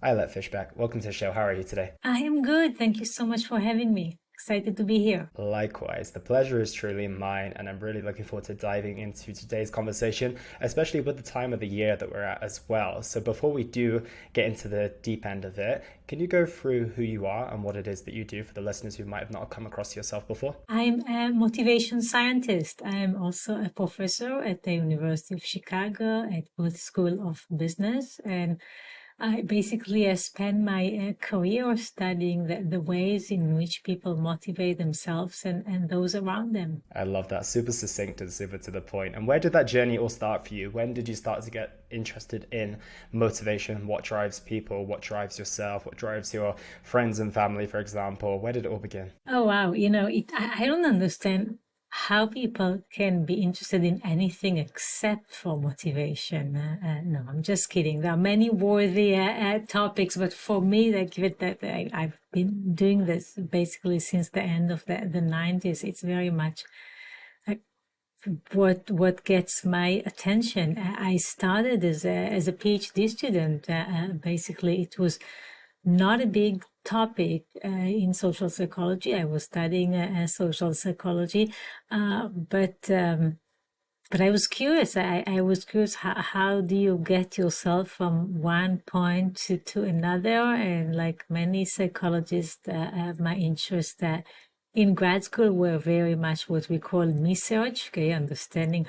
Ayelet Fishbach, welcome to the show. How are you today? I am good. Thank you so much for having me. Excited to be here. Likewise, the pleasure is truly mine, and I'm really looking forward to diving into today's conversation, especially with the time of the year that we're at as well. So, before we do get into the deep end of it, can you go through who you are and what it is that you do for the listeners who might have not come across yourself before? I'm a motivation scientist. I am also a professor at the University of Chicago at Booth School of Business. And I basically spend my career studying the ways in which people motivate themselves and those around them. I love that. Super succinct and super to the point. And where did that journey all start for you? When did you start to get interested in motivation? What drives people? What drives yourself? What drives your friends and family, for example? Where did it all begin? Oh, wow. I don't understand how people can be interested in anything except for motivation. No, I'm just kidding. There are many worthy topics, but for me, I've been doing this basically since the end of the 90s. It's very much like what gets my attention. I started as a PhD student. Basically, it was not a big topic in social psychology. I was studying social psychology, but I was curious. I was curious how do you get yourself from one point to another? And like many psychologists, my interest in grad school were very much what we call research, okay, understanding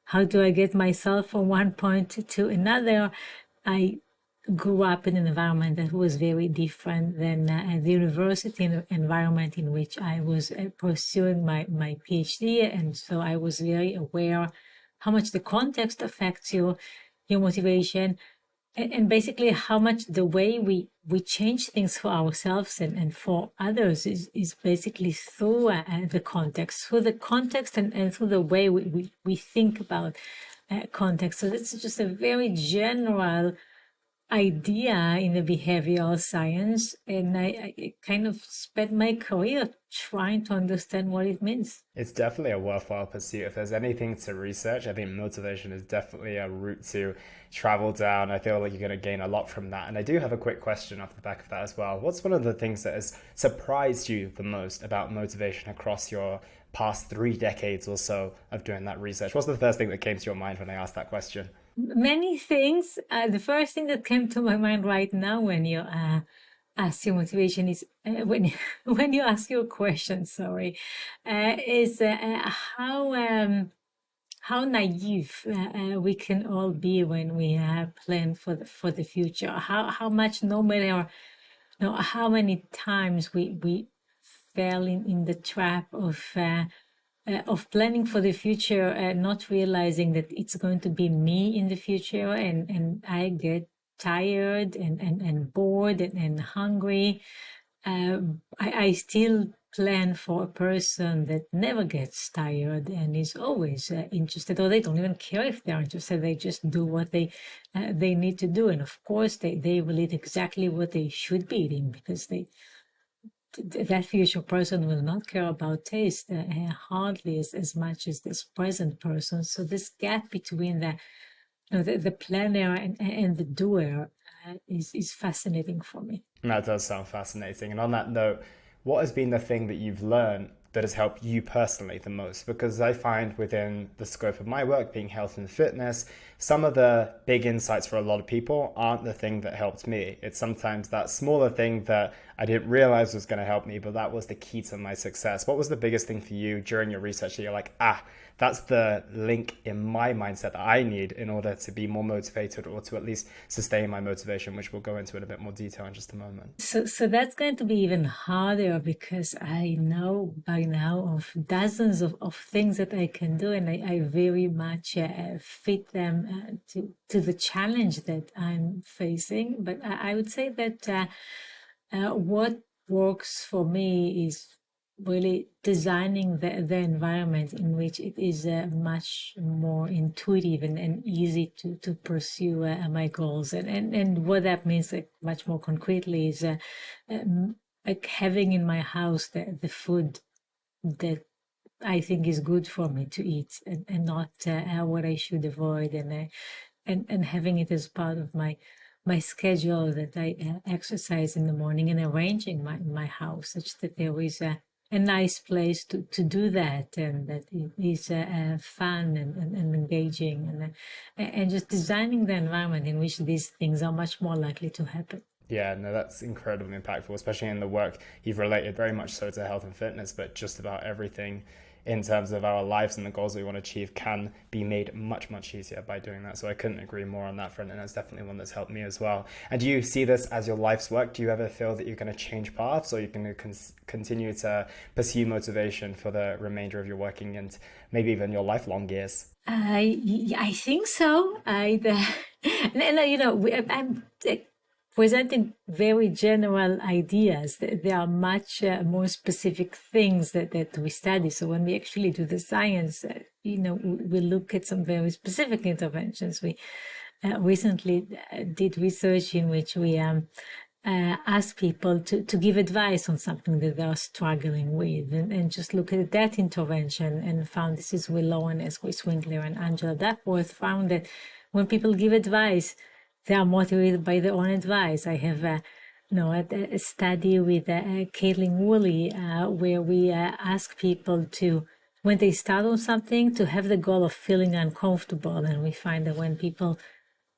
how do I get myself from one point to another. I grew up in an environment that was very different than the university environment in which I was pursuing my PhD. And so I was very aware how much the context affects your motivation, and basically how much the way we change things for ourselves and for others is basically through the context and through the way we think about context. So this is just a very general idea in the behavioral science, and I kind of spent my career trying to understand what it means. It's definitely a worthwhile pursuit. If there's anything to research, I think motivation is definitely a route to travel down. I feel like you're going to gain a lot from that. And I do have a quick question off the back of that as well. What's one of the things that has surprised you the most about motivation across your past 3 decades or so of doing that research? What's the first thing that came to your mind when I asked that question? Many things. The first thing that came to my mind right now when you ask your motivation is when you ask your question, sorry, is how naive we can all be when we plan for the future. How much, no matter how many times we fell in the trap of planning for the future, not realizing that it's going to be me in the future, and I get tired and bored and hungry. I still plan for a person that never gets tired and is always interested, or they don't even care if they're interested. They just do what they need to do, and of course they will eat exactly what they should be eating because that future person will not care about taste hardly as much as this present person. So this gap between the planner and the doer is fascinating for me. That does sound fascinating. And on that note, what has been the thing that you've learned that has helped you personally the most? Because I find within the scope of my work, being health and fitness, some of the big insights for a lot of people aren't the thing that helped me. It's sometimes that smaller thing that I didn't realize was going to help me, but that was the key to my success. What was the biggest thing for you during your research that you're like, that's the link in my mindset that I need in order to be more motivated or to at least sustain my motivation, which we'll go into in a bit more detail in just a moment. So that's going to be even harder because I know by now of dozens of things that I can do, and I very much fit them to the challenge that I'm facing. But I would say that what works for me is really designing the environment in which it is much more intuitive and easy to pursue my goals. And what that means, like, much more concretely, is like having in my house the food that I think is good for me to eat, and not what I should avoid, and having it as part of my my schedule, that I exercise in the morning, and arranging my house such that there is a nice place to do that, and that it is fun and engaging, and just designing the environment in which these things are much more likely to happen. Yeah, no, that's incredibly impactful, especially in the work you've related very much so to health and fitness, but just about everything in terms of our lives and the goals we want to achieve can be made much, much easier by doing that. So I couldn't agree more on that front, and that's definitely one that's helped me as well. And do you see this as your life's work? Do you ever feel that you're going to change paths, or you're going to continue to pursue motivation for the remainder of your working and maybe even your lifelong years? I think so. I'm presenting very general ideas. There are much more specific things that we study. So when we actually do the science, we look at some very specific interventions. We recently did research in which we ask people to give advice on something that they are struggling with, and just look at that intervention, and found, this is Willow and Esquire Swinkler and Angela Duckworth, found that when people give advice, they are motivated by their own advice. I have a study with Caitlin Woolley where we ask people to, when they start on something, to have the goal of feeling uncomfortable. And we find that when people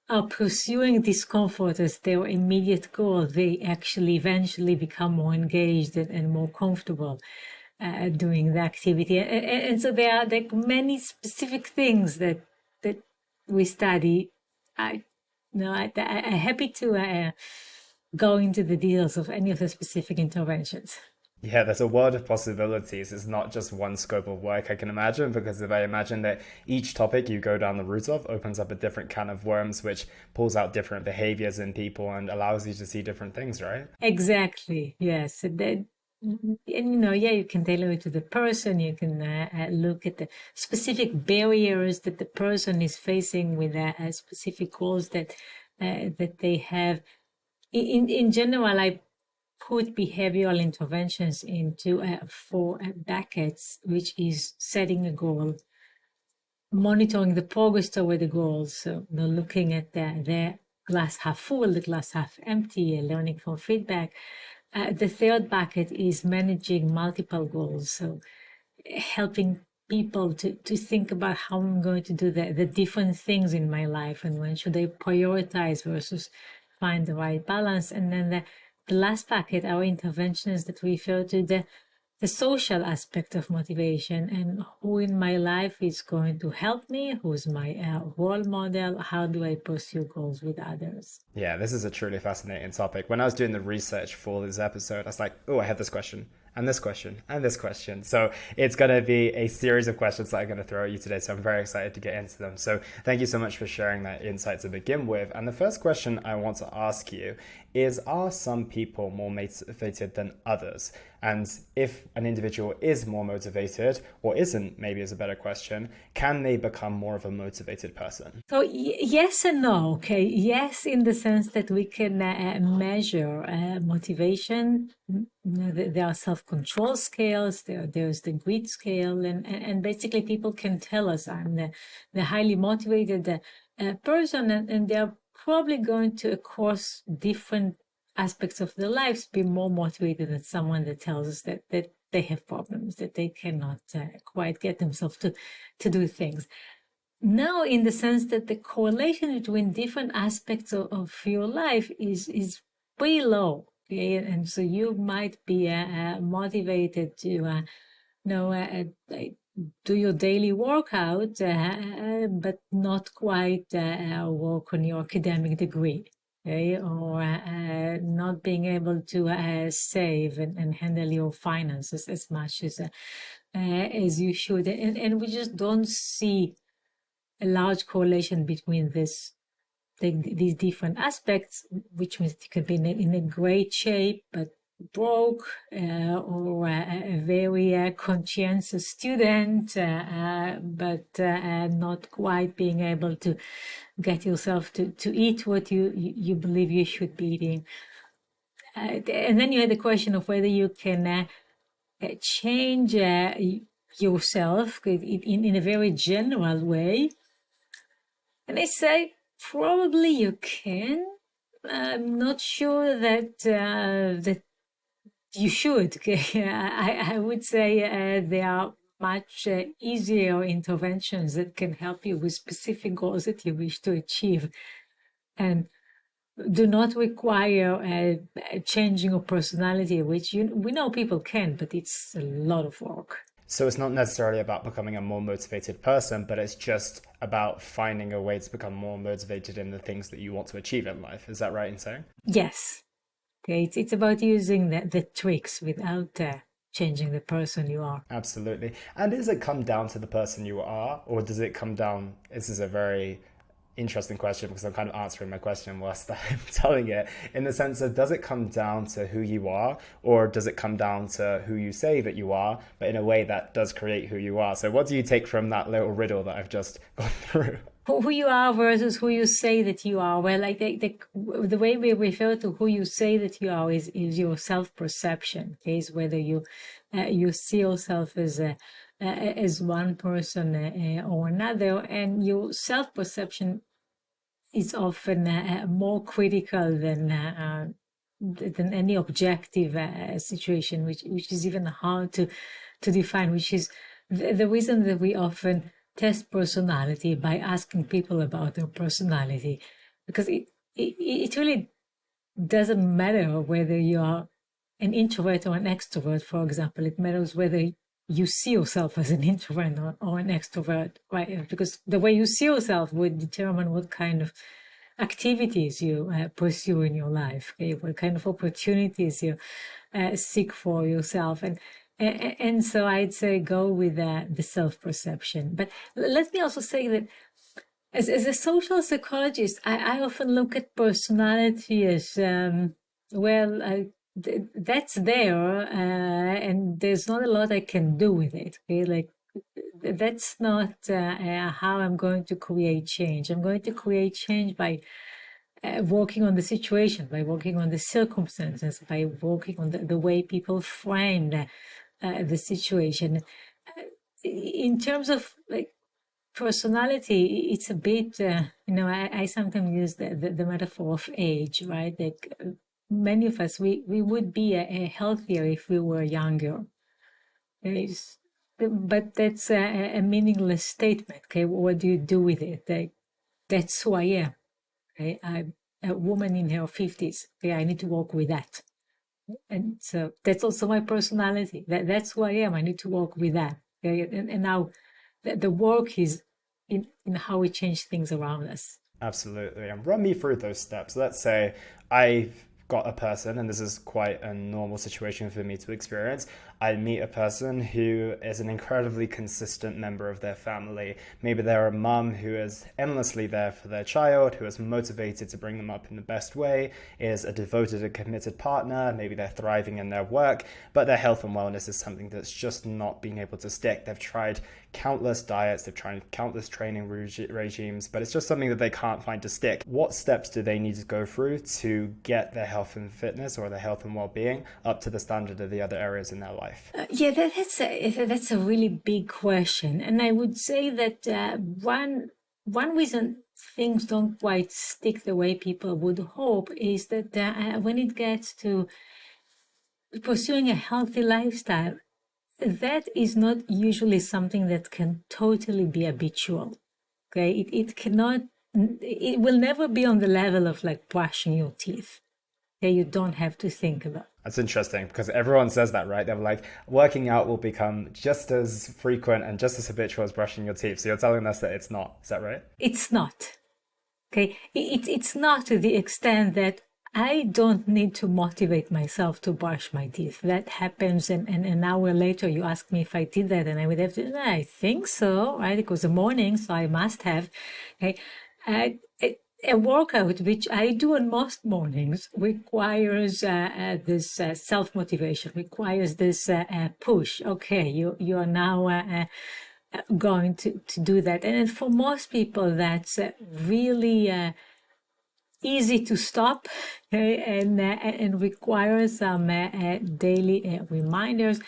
are pursuing discomfort as their immediate goal, they actually eventually become more engaged and more comfortable doing the activity. And so there are like many specific things that we study. I'm happy to go into the details of any of the specific interventions. Yeah, there's a world of possibilities. It's not just one scope of work, I can imagine, because if I imagine that each topic you go down the route of opens up a different can of worms, which pulls out different behaviors in people and allows you to see different things, right? Exactly, yes. You can tailor it to the person. You can look at the specific barriers that the person is facing with specific goals that they have. In general, I put behavioral interventions into 4 buckets, which is setting a goal, monitoring the progress toward the goals, so looking at the glass half full, the glass half empty, learning from feedback. The 3rd bucket is managing multiple goals, so helping people to think about how I'm going to do the different things in my life, and when should I prioritize versus find the right balance. And then the last bucket are interventions that refer to the social aspect of motivation, and who in my life is going to help me, who's my role model, how do I pursue goals with others. Yeah, this is a truly fascinating topic. When I was doing the research for this episode, I was like, oh, I have this question, and this question, and this question. So it's going to be a series of questions that I'm going to throw at you today. So I'm very excited to get into them. So thank you so much for sharing that insight to begin with. And the first question I want to ask you is, are some people more motivated than others? And if an individual is more motivated, or isn't, maybe is a better question, can they become more of a motivated person? So yes and no. Okay, yes, in the sense that we can measure motivation. There are self-control scales. There's the grit scale, and basically people can tell us, I'm the highly motivated person, and they're probably going to, across different aspects of their lives, be more motivated than someone that tells us that they have problems, that they cannot quite get themselves to do things. Now, in the sense that the correlation between different aspects of your life is pretty low, okay? And so you might be motivated to do your daily workout, but not quite work on your academic degree. Okay, or not being able to save and handle your finances as much as you should, and we just don't see a large correlation between these different aspects, which means you could be in a great shape but broke, or a very conscientious student, but not quite being able to get yourself to eat what you believe you should be eating. And then you had the question of whether you can change yourself in a very general way. And I say probably you can, I'm not sure that you should. Okay? I would say there are much easier interventions that can help you with specific goals that you wish to achieve, and do not require changing your personality, which we know people can, but it's a lot of work. So it's not necessarily about becoming a more motivated person, but it's just about finding a way to become more motivated in the things that you want to achieve in life. Is that right in saying? Yes. Okay, it's about using the tricks without changing the person you are. Absolutely. And does it come down to the person you are, or does it come down? This is a very interesting question because I'm kind of answering my question whilst I'm telling it, in the sense of, does it come down to who you are, or does it come down to who you say that you are, but in a way that does create who you are? So what do you take from that little riddle that I've just gone through? Who you are versus who you say that you are. Well, like the way we refer to who you say that you are is your self-perception. Okay, is whether you see yourself as one person or another, and your self-perception is often more critical than any objective situation, which is even hard to define. Which is the reason that we often test personality by asking people about their personality, because it really doesn't matter whether you are an introvert or an extrovert. For example, it matters whether you see yourself as an introvert or an extrovert, right? Because the way you see yourself would determine what kind of activities you pursue in your life, okay? What kind of opportunities you seek for yourself. And so I'd say go with the self-perception. But let me also say that as a social psychologist, I often look at personality as, that's there, and there's not a lot I can do with it. Okay? Like, that's not how I'm going to create change. I'm going to create change by working on the situation, by working on the circumstances, by working on the way people frame the situation. In terms of like personality, it's a bit, I sometimes use the metaphor of age, right? Like many of us, we would be healthier if we were younger. But that's a meaningless statement. Okay, what do you do with it? Like, that's who I am. Okay, I'm a woman in her 50s. Okay, I need to work with that. And so that's also my personality. That's who I am. I need to work with that. Okay? And now the work is in how we change things around us. Absolutely. And run me through those steps. Let's say I've got a person, and this is quite a normal situation for me to experience. I meet a person who is an incredibly consistent member of their family. Maybe they're a mum who is endlessly there for their child, who is motivated to bring them up in the best way, is a devoted and committed partner. Maybe they're thriving in their work, but their health and wellness is something that's just not being able to stick. They've tried countless diets, they've tried countless training regimes, but it's just something that they can't find to stick. What steps do they need to go through to get their health and fitness, or their health and well-being, up to the standard of the other areas in their life? That's a really big question, and I would say that one reason things don't quite stick the way people would hope is that when it gets to pursuing a healthy lifestyle, that is not usually something that can totally be habitual. Okay, it cannot, it will never be on the level of like brushing your teeth. Okay, you don't have to think about. That's interesting because everyone says that, right? They're like, working out will become just as frequent and just as habitual as brushing your teeth. So you're telling us that it's not. Is that right? It's not. Okay, it's not to the extent that I don't need to motivate myself to brush my teeth. That happens, and an hour later you ask me if I did that, and I would have to, I think so, right? It was a morning, so I must have. Okay, a workout, which I do on most mornings, requires this self-motivation, requires this push. Okay, you are now going to do that. And for most people, that's really easy to stop, okay, and requires some daily reminders.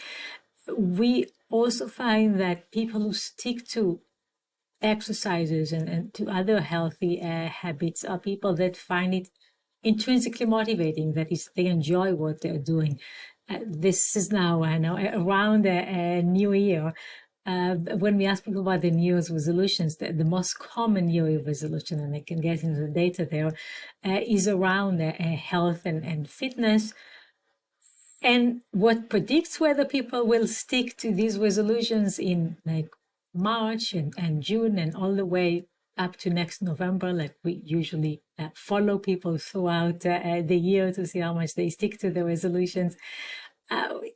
We also find that people who stick to exercises and to other healthy habits are people that find it intrinsically motivating, that is, they enjoy what they're doing. This is now, I know, around a new year. When we ask people about the New Year's resolutions, the most common New Year resolution, and I can get into the data there, is around health and fitness. And what predicts whether people will stick to these resolutions in like March and June and all the way up to next November, like we usually follow people throughout the year to see how much they stick to the resolutions,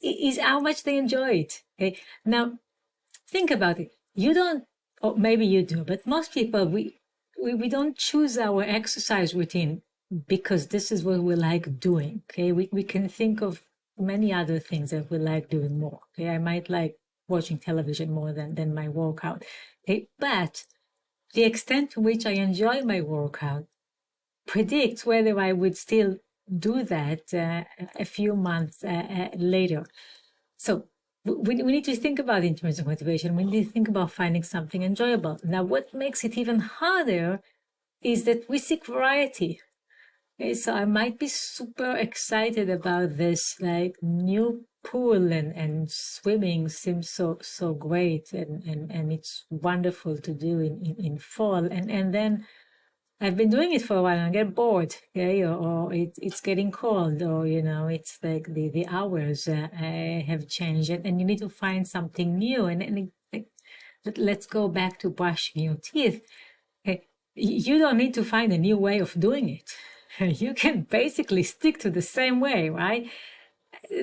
is how much they enjoy it. Okay, now think about it. You don't, or maybe you do, but most people, we don't choose our exercise routine because this is what we like doing. Okay, we can think of many other things that we like doing more. Okay, I might like watching television more than my workout. Okay, but the extent to which I enjoy my workout predicts whether I would still do that a few months later. So we need to think about intrinsic motivation. We need to think about finding something enjoyable. Now, what makes it even harder is that we seek variety. Okay, so I might be super excited about this like new pool, and swimming seems so great, and it's wonderful to do in fall, and then I've been doing it for a while and I get bored, okay, or it's getting cold, or it's like the hours have changed, and you need to find something new, and let's go back to brushing your teeth. Okay, you don't need to find a new way of doing it. You can basically stick to the same way, right?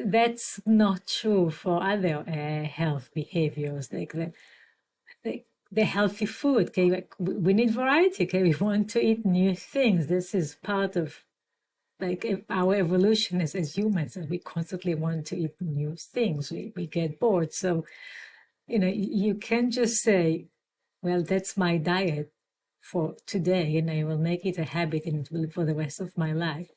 That's not true for other health behaviors, like the healthy food. Okay, like we need variety. Okay, we want to eat new things. This is part of like our evolution as humans, and we constantly want to eat new things. We get bored, so you can't just say, well, that's my diet for today, and I will make it a habit and it will for the rest of my life.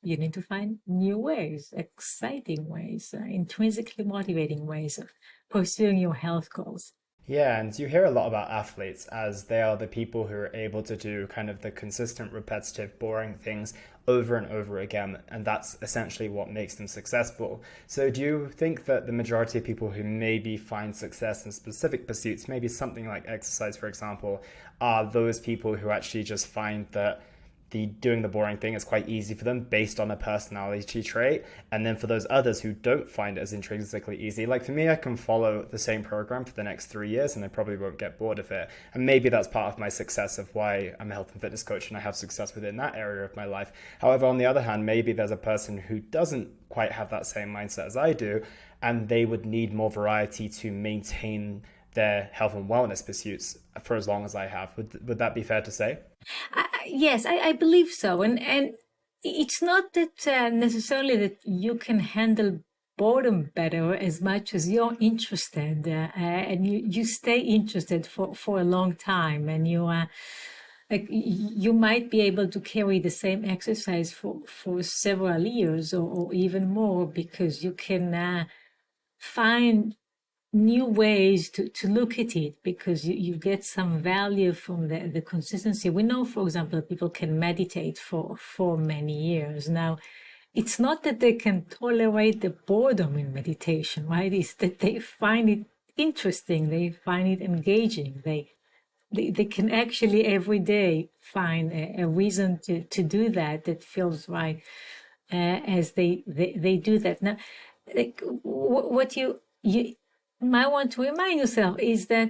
You need to find new ways, exciting ways, intrinsically motivating ways of pursuing your health goals. Yeah, and you hear a lot about athletes as they are the people who are able to do kind of the consistent, repetitive, boring things over and over again, and that's essentially what makes them successful. So do you think that the majority of people who maybe find success in specific pursuits, maybe something like exercise, for example, are those people who actually just find that doing the boring thing is quite easy for them based on a personality trait? And then for those others who don't find it as intrinsically easy, like for me, I can follow the same program for the next 3 years and I probably won't get bored of it. And maybe that's part of my success of why I'm a health and fitness coach and I have success within that area of my life. However, on the other hand, maybe there's a person who doesn't quite have that same mindset as I do, and they would need more variety to maintain their health and wellness pursuits for as long as I have. Would that be fair to say? Yes, I believe so. And it's not that necessarily that you can handle boredom better as much as you're interested, and you stay interested for a long time, and you might be able to carry the same exercise for several years, or even more, because you can find new ways to look at it, because you get some value from the consistency. We know, for example, people can meditate for many years. Now, it's not that they can tolerate the boredom in meditation, right? It's that they find it interesting, they find it engaging, they can actually every day find a reason to do that feels right as they do that. Now, like, what you might want to remind yourself is that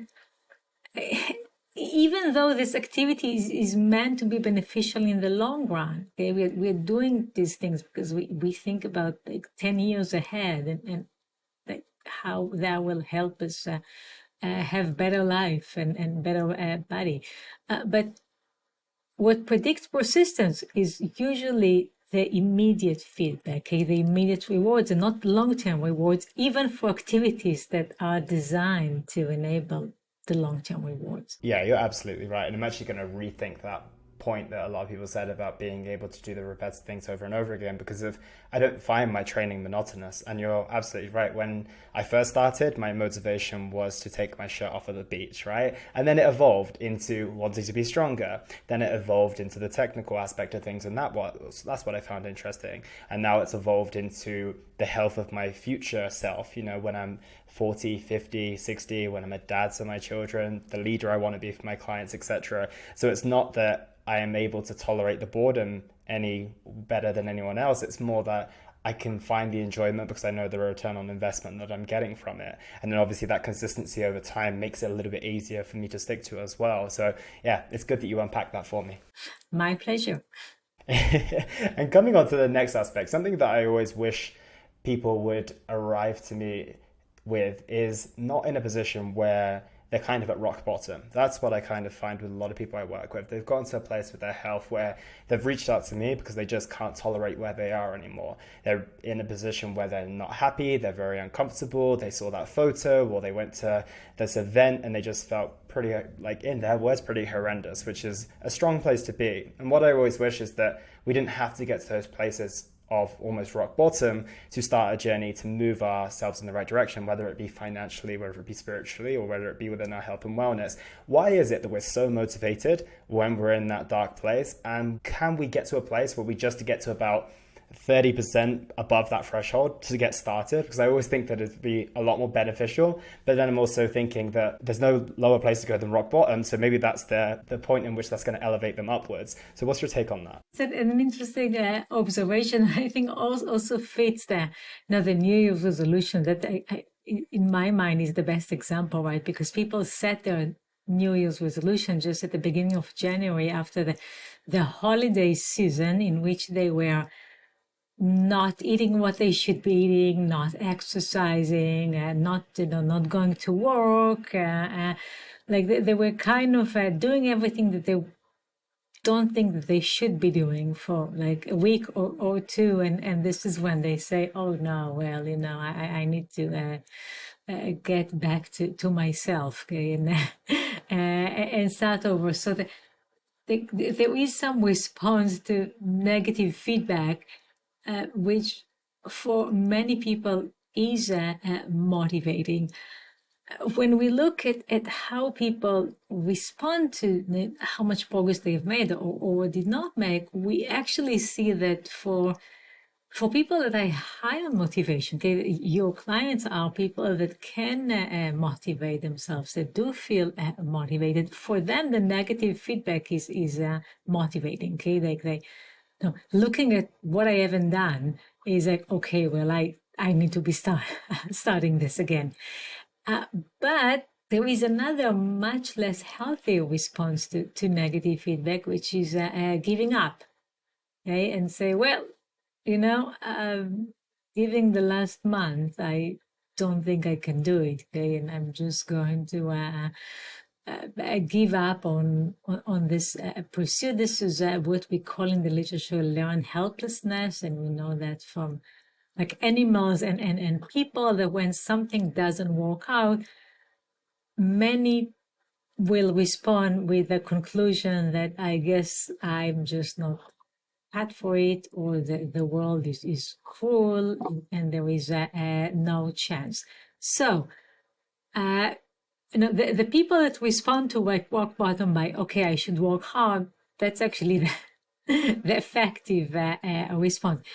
even though this activity is meant to be beneficial in the long run, okay, we're doing these things because we think about like 10 years ahead, and like how that will help us have better life and better body. But what predicts persistence is usually the immediate feedback, okay, the immediate rewards, and not long-term rewards, even for activities that are designed to enable the long-term rewards. Yeah, you're absolutely right. And I'm actually going to rethink that point that a lot of people said about being able to do the repetitive things over and over again, because of I don't find my training monotonous. And you're absolutely right. When I first started, my motivation was to take my shirt off at the beach, right? And then it evolved into wanting to be stronger. Then it evolved into the technical aspect of things, and that's what I found interesting. And now it's evolved into the health of my future self, when I'm 40, 50, 60, when I'm a dad to my children, the leader I want to be for my clients, etc. So it's not that I am able to tolerate the boredom any better than anyone else. It's more that I can find the enjoyment because I know the return on investment that I'm getting from it. And then obviously that consistency over time makes it a little bit easier for me to stick to as well. So yeah, it's good that you unpacked that for me. My pleasure. And coming on to the next aspect, something that I always wish people would arrive to me with is not in a position where they're kind of at rock bottom. That's what I kind of find with a lot of people I work with. They've gotten to a place with their health where they've reached out to me because they just can't tolerate where they are anymore. They're in a position where they're not happy, they're very uncomfortable, they saw that photo or they went to this event and they just felt pretty, like in their words, pretty horrendous, which is a strong place to be. And what I always wish is that we didn't have to get to those places of almost rock bottom to start a journey to move ourselves in the right direction, whether it be financially, whether it be spiritually, or whether it be within our health and wellness. Why is it that we're so motivated when we're in that dark place? And can we get to a place where we just get to about 30% above that threshold to get started? Because I always think that it'd be a lot more beneficial, but then I'm also thinking that there's no lower place to go than rock bottom, so maybe that's the point in which that's going to elevate them upwards. So what's your take on that? It's an interesting observation. I think also fits the New Year's resolution that in my mind is the best example, right? Because people set their New Year's resolution just at the beginning of January after the holiday season, in which they were not eating what they should be eating, not exercising, not going to work. Like they were kind of doing everything that they don't think that they should be doing for like a week or two. And this is when they say, oh no, well, I need to get back to myself, okay, and start over. So there is some response to negative feedback, which for many people is motivating. When we look at how people respond to how much progress they've made or did not make, we actually see that for people that are high on motivation, okay, your clients are people that can motivate themselves, that do feel motivated. For them, the negative feedback is motivating. Okay, they looking at what I haven't done is like, okay, well, I need to be starting this again. But there is another much less healthy response to negative feedback, which is giving up. Okay, and say, well, giving the last month, I don't think I can do it. Okay, and I'm just going to give up on this pursuit. This is what we call in the literature learned helplessness, and we know that from like animals and people, that when something doesn't work out, many will respond with the conclusion that I guess I'm just not cut for it, or the world is cruel and there is no chance. So the people that respond to like rock bottom by, okay, I should work hard, that's actually the effective response.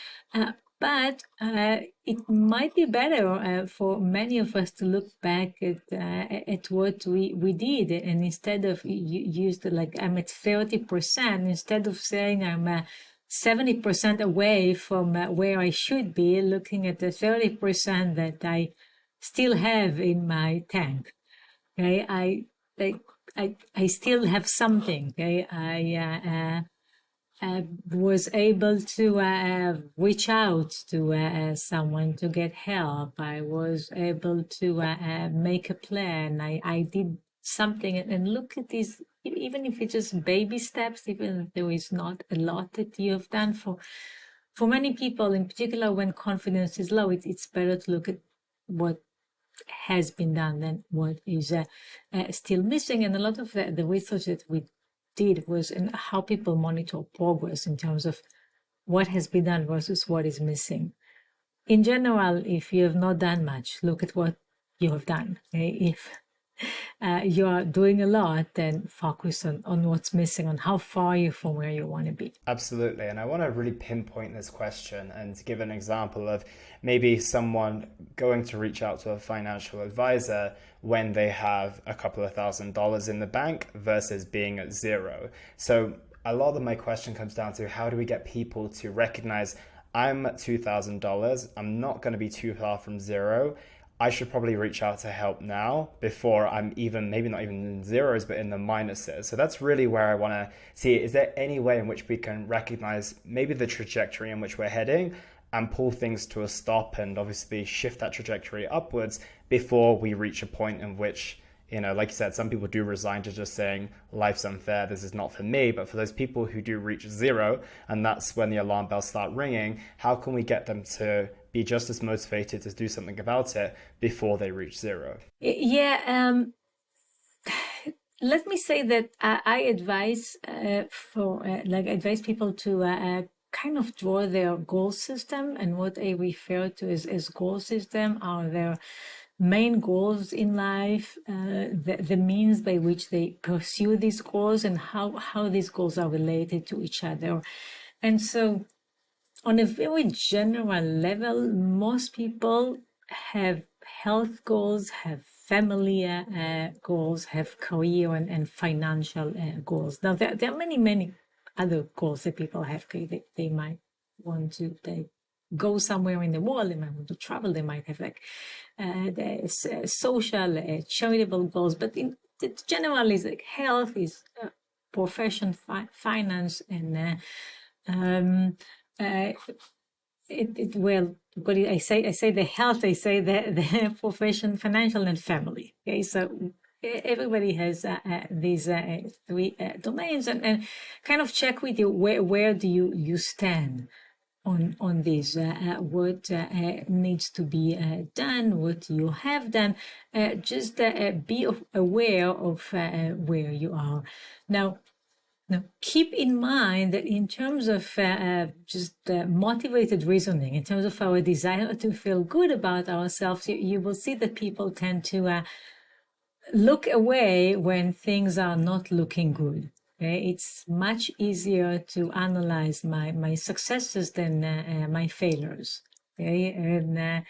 But it might be better for many of us to look back at what we did, and instead of use like I'm at 30%, instead of saying I'm 70% away from where I should be, looking at the 30% that I still have in my tank. Okay, I still have something. Okay, I was able to reach out to someone to get help. I was able to make a plan. I did something, and look at this. Even if it's just baby steps, even if there is not a lot that you have done for many people, in particular when confidence is low, it's better to look at what has been done than what is still missing. And a lot of the research that we did was in how people monitor progress in terms of what has been done versus what is missing. In general, if you have not done much, look at what you have done. Okay? If you are doing a lot, then focus on what's missing, on how far you're from where you want to be. Absolutely. And I want to really pinpoint this question and give an example of maybe someone going to reach out to a financial advisor when they have a couple of $1,000s in the bank versus being at zero. So a lot of my question comes down to, how do we get people to recognize, I'm at $2,000, I'm not going to be too far from zero, I should probably reach out to help now before I'm even, maybe not even in zeros, but in the minuses. So that's really where I want to see, is there any way in which we can recognize maybe the trajectory in which we're heading and pull things to a stop and obviously shift that trajectory upwards before we reach a point in which, you know, like you said, some people do resign to just saying, life's unfair, this is not for me. But for those people who do reach zero, and that's when the alarm bells start ringing, how can we get them to be just as motivated to do something about it before they reach zero? Yeah, let me say that I advise advise people to kind of draw their goal system, and what I refer to as goal system are their main goals in life, the means by which they pursue these goals, and how these goals are related to each other. And so on a very general level, most people have health goals, have family goals, have career and financial goals. Now, there are many other goals that people have. They might want to go somewhere in the world, they might want to travel, they might have like social, charitable goals. But in general, is like health, is profession, finance, and well, what I say the health, I say the profession, financial, and family. Okay, so everybody has these three domains, and kind of check with you where do you stand on this, what needs to be done, what you have done. Just be aware of where you are now. Now, keep in mind that in terms of motivated reasoning, in terms of our desire to feel good about ourselves, you will see that people tend to look away when things are not looking good. Okay? It's much easier to analyze my successes than my failures. Okay? And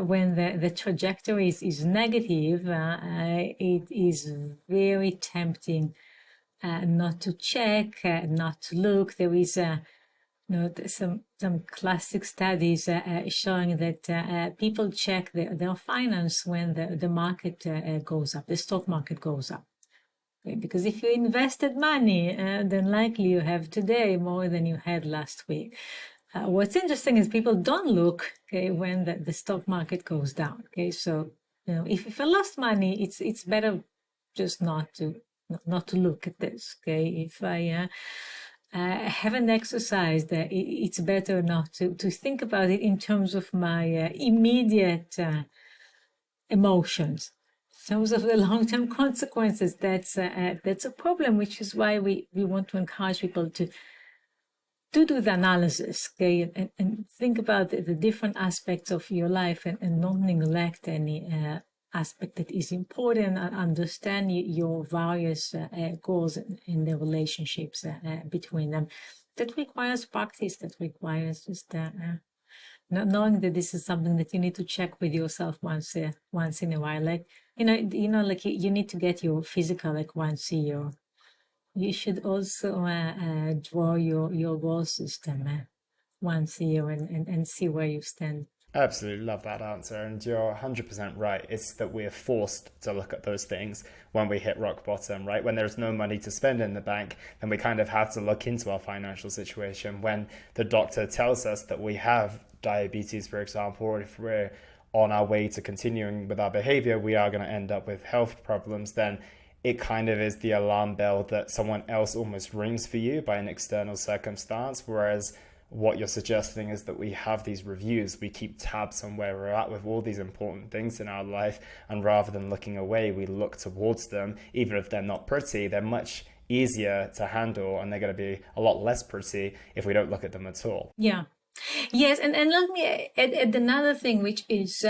when the trajectory is negative, it is very tempting not to check, not to look. There is some classic studies showing that people check their finance when the market goes up, the stock market goes up. Okay? Because if you invested money, then likely you have today more than you had last week. What's interesting is people don't look, okay, when the stock market goes down. Okay, so if I lost money, it's better just not to look at this. Okay, if I haven't exercised, it's better not to think about it in terms of my immediate emotions. In terms of the long-term consequences, that's a problem, which is why we want to encourage people to do the analysis, okay, and think about the different aspects of your life, and not neglect any aspect that is important, and understand your various goals and the relationships between them. That requires practice, that requires just knowing that this is something that you need to check with yourself once in a while. Like, like you need to get your physical like once a year. You should also draw your goal system once a year and see where you stand. I absolutely love that answer, and you're 100% right. It's that we're forced to look at those things when we hit rock bottom, right? When there's no money to spend in the bank, then we kind of have to look into our financial situation. When the doctor tells us that we have diabetes, for example, or if we're on our way to continuing with our behavior, we are going to end up with health problems, then it kind of is the alarm bell that someone else almost rings for you by an external circumstance. Whereas what you're suggesting is that we have these reviews, we keep tabs on where we're at with all these important things in our life, and rather than looking away, we look towards them. Even if they're not pretty, they're much easier to handle, and they're going to be a lot less pretty if we don't look at them at all. Yeah. Yes, and let me add another thing, which is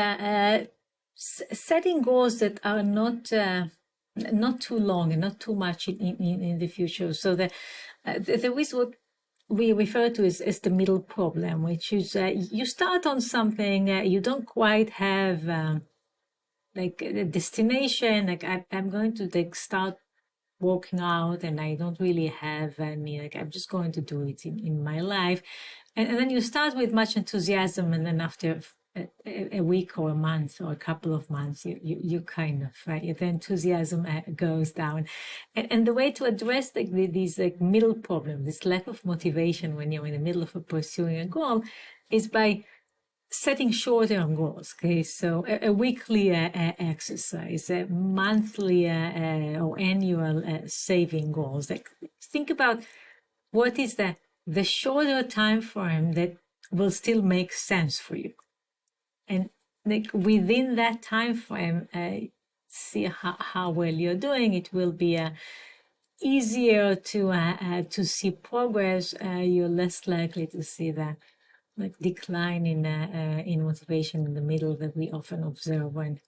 setting goals that are not too long and not too much in the future. So there is what we refer to as the middle problem, which is you start on something, you don't quite have like a destination. Like I'm going to start working out, and I don't really have any, like I'm just going to do it in my life. And then you start with much enthusiasm, and then after a week or a month or a couple of months, you kind of, right, the enthusiasm goes down. And the way to address these like middle problem, this lack of motivation when you're in the middle of pursuing a goal, is by setting short-term goals. Okay, so a weekly exercise, a monthly or annual saving goals. Like think about what is the shorter time frame that will still make sense for you, and like within that time frame, see how well you're doing. It will be easier to see progress. You're less likely to see that like decline in motivation in the middle that we often observe when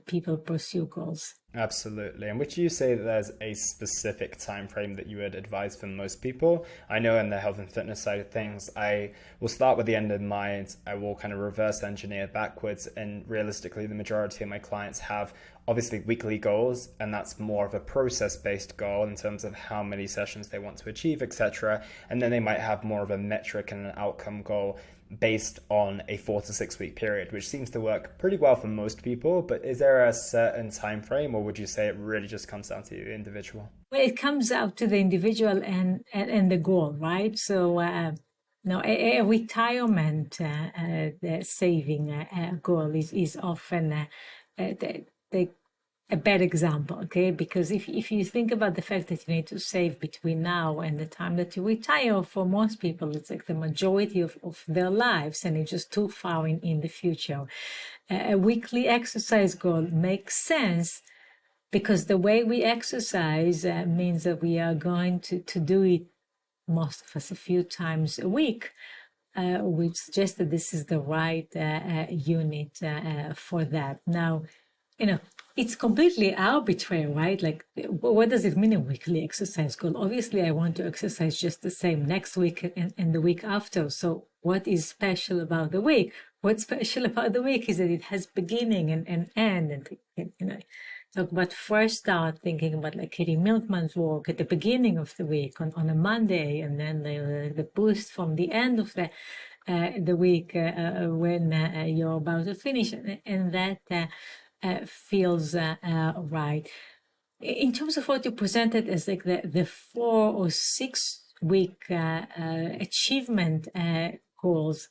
people pursue goals. Absolutely. And would you say that there's a specific time frame that you would advise for most people? I know in the health and fitness side of things, I will start with the end in mind. I will kind of reverse engineer backwards. And realistically, the majority of my clients have obviously weekly goals, and that's more of a process-based goal in terms of how many sessions they want to achieve, etc. And then they might have more of a metric and an outcome goal based on a 4 to 6 week period, which seems to work pretty well for most people. But is there a certain time frame, or would you say it really just comes down to the individual? Well, it comes out to the individual and the goal, right? So now a retirement the saving goal is often a bad example, okay? Because if you think about the fact that you need to save between now and the time that you retire, for most people, it's like the majority of their lives, and it's just too far in the future. A weekly exercise goal makes sense because the way we exercise means that we are going to do it, most of us, a few times a week. We suggest that this is the right unit for that. Now, it's completely arbitrary, right? Like, what does it mean a weekly exercise goal? Obviously, I want to exercise just the same next week and the week after. So what is special about the week? What's special about the week is that it has beginning and end. And talk about first start thinking about like Katie Milkman's work at the beginning of the week on a Monday, and then the boost from the end of the week when you're about to finish, and that feels right. In terms of what you presented as like the 4 or 6 week achievement goals,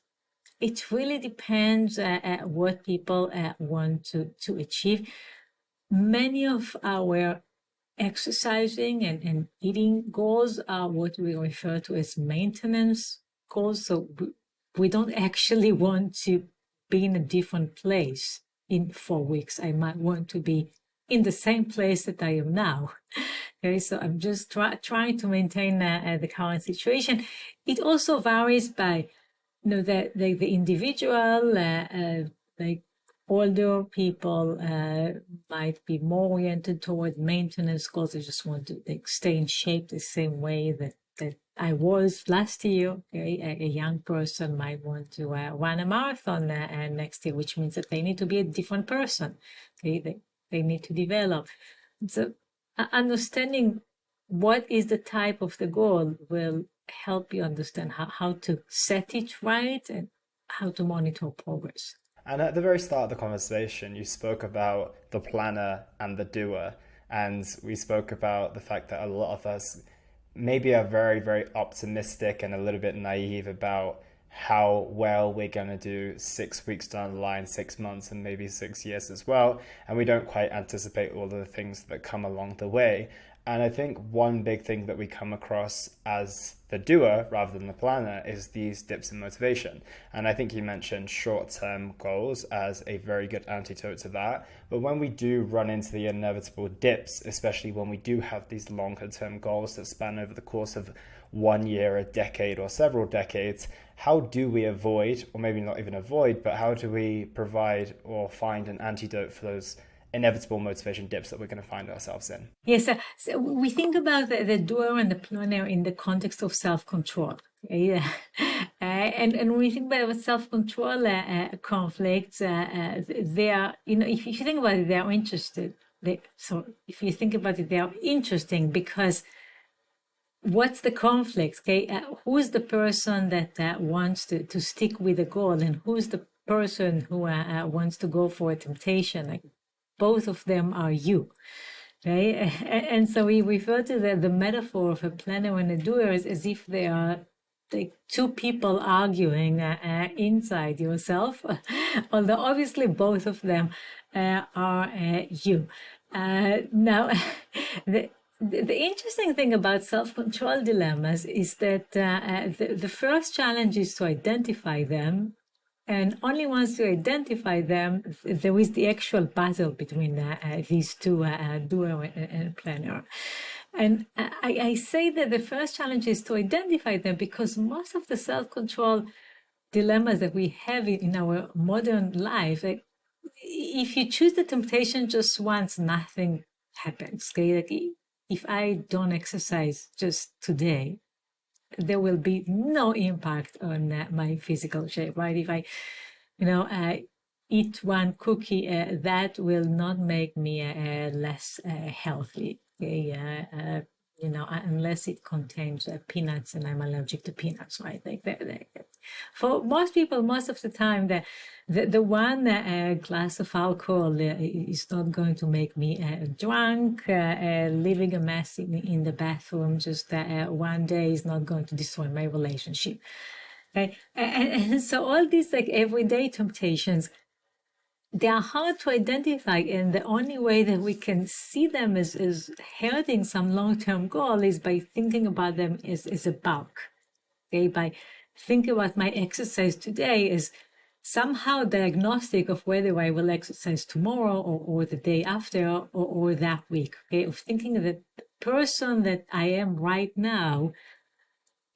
it really depends what people want to achieve. Many of our exercising and eating goals are what we refer to as maintenance goals. So we don't actually want to be in a different place in 4 weeks. I might want to be in the same place that I am now. Okay, so I'm just trying to maintain the current situation. It also varies by, the individual, like older people might be more oriented toward maintenance goals. They just want to stay in shape the same way that I was last year. Okay? A young person might want to run a marathon next year, which means that they need to be a different person. Okay? They need to develop. So understanding what is the type of the goal will help you understand how to set it right and how to monitor progress. And at the very start of the conversation, you spoke about the planner and the doer. And we spoke about the fact that a lot of us maybe are very, very optimistic and a little bit naive about how well we're going to do 6 weeks down the line, 6 months, and maybe 6 years as well. And we don't quite anticipate all of the things that come along the way. And I think one big thing that we come across as the doer rather than the planner is these dips in motivation. And I think you mentioned short-term goals as a very good antidote to that. But when we do run into the inevitable dips, especially when we do have these longer-term goals that span over the course of 1 year, a decade, or several decades, how do we avoid, or maybe not even avoid, but how do we provide or find an antidote for those inevitable motivation dips that we're going to find ourselves in? Yes, so we think about the doer and the planner in the context of self-control. Okay? And when we think about self-control conflicts, they are, if you think about it, they are interested. So if you think about it, they are interesting because what's the conflict? Okay, who's the person that wants to stick with a goal, and who's the person who wants to go for a temptation? Like both of them are you, right? And so we refer to the metaphor of a planner and a doer as if they are like two people arguing inside yourself, although obviously both of them are you. Now, the interesting thing about self-control dilemmas is that the first challenge is to identify them. And only once you identify them, there is the actual battle between these two, doer and planner. And I say that the first challenge is to identify them because most of the self-control dilemmas that we have in our modern life, like, if you choose the temptation just once, nothing happens. Okay? Like, if I don't exercise just today, there will be no impact on my physical shape, right? If I, eat one cookie, that will not make me less healthy. Okay? Unless it contains peanuts and I'm allergic to peanuts, right? For most people, most of the time, the one glass of alcohol is not going to make me drunk. Leaving a mess in the bathroom just one day is not going to destroy my relationship. Okay? And so all these like everyday temptations, they are hard to identify, and the only way that we can see them as hurting some long-term goal is by thinking about them as a bulk. Okay, by thinking about my exercise today as somehow diagnostic of whether I will exercise tomorrow or the day after or that week. Okay, of thinking that the person that I am right now